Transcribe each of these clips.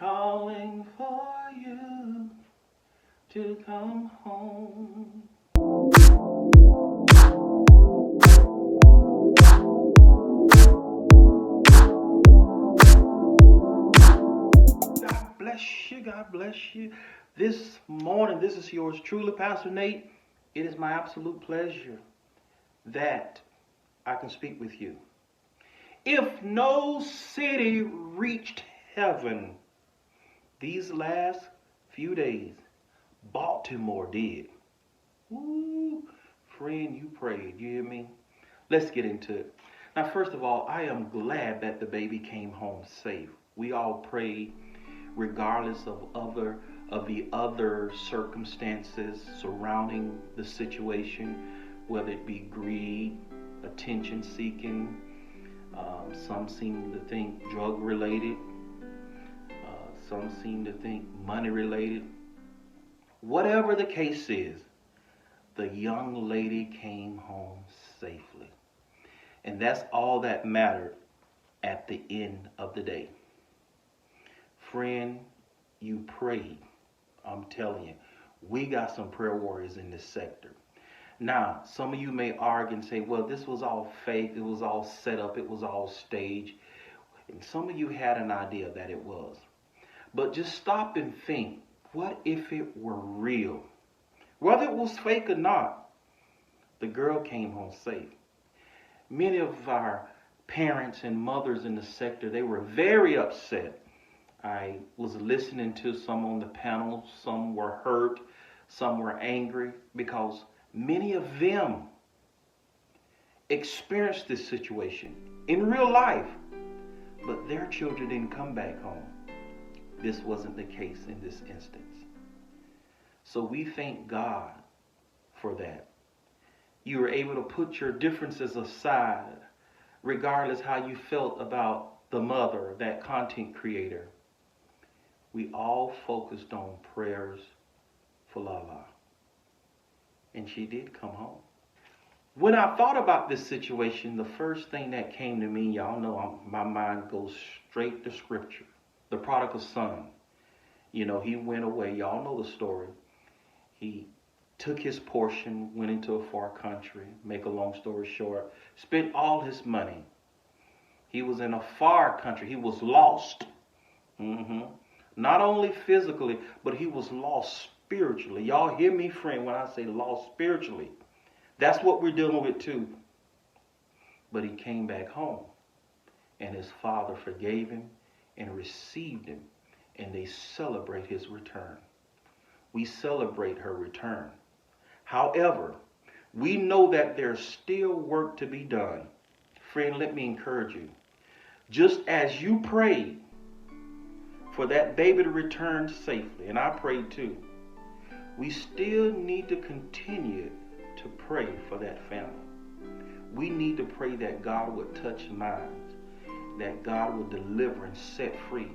calling for you to come home. God bless you. God bless you. This morning, this is yours truly, Pastor Nate. It is my absolute pleasure that I can speak with you. If no city reached heaven these last few days, Baltimore did. Ooh, friend, you prayed. You hear me? Let's get into it. Now, first of all, I am glad that the baby came home safe. We all prayed, regardless of the other circumstances surrounding the situation, whether it be greed, attention seeking. Some seem to think drug related. Some seem to think money related. Whatever the case is, the young lady came home safely. And that's all that mattered at the end of the day. Friend, you prayed. I'm telling you, we got some prayer warriors in this sector. Now, some of you may argue and say, well, this was all fake. It was all set up. It was all staged. And some of you had an idea that it was. But just stop and think, what if it were real? Whether it was fake or not, the girl came home safe. Many of our parents and mothers in the sector, they were very upset. I was listening to some on the panel. Some were hurt. Some were angry because many of them experienced this situation in real life, but their children didn't come back home. This wasn't the case in this instance. So we thank God for that. You were able to put your differences aside, regardless how you felt about the mother, that content creator. We all focused on prayers for Lala. And she did come home. When I thought about this situation, the first thing that came to me, y'all know my mind goes straight to scripture. The prodigal son. You know, he went away. Y'all know the story. He took his portion, went into a far country, make a long story short, spent all his money. He was in a far country. He was lost. Not only physically, but he was lost spiritually. Y'all hear me, friend, when I say lost spiritually. That's what we're dealing with too. But he came back home, and his father forgave him and received him, and they celebrate his return. We celebrate her return. However, we know that there's still work to be done. Friend, let me encourage you. Just as you prayed for that baby to return safely, and I prayed too, we still need to continue to pray for that family. We need to pray that God would touch minds, that God would deliver and set free,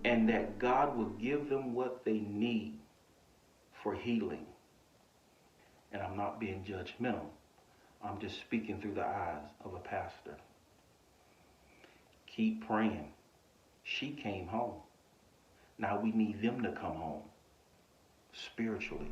and that God will give them what they need for healing. And I'm not being judgmental. I'm just speaking through the eyes of a pastor. Keep praying. She came home. Now we need them to come home spiritually.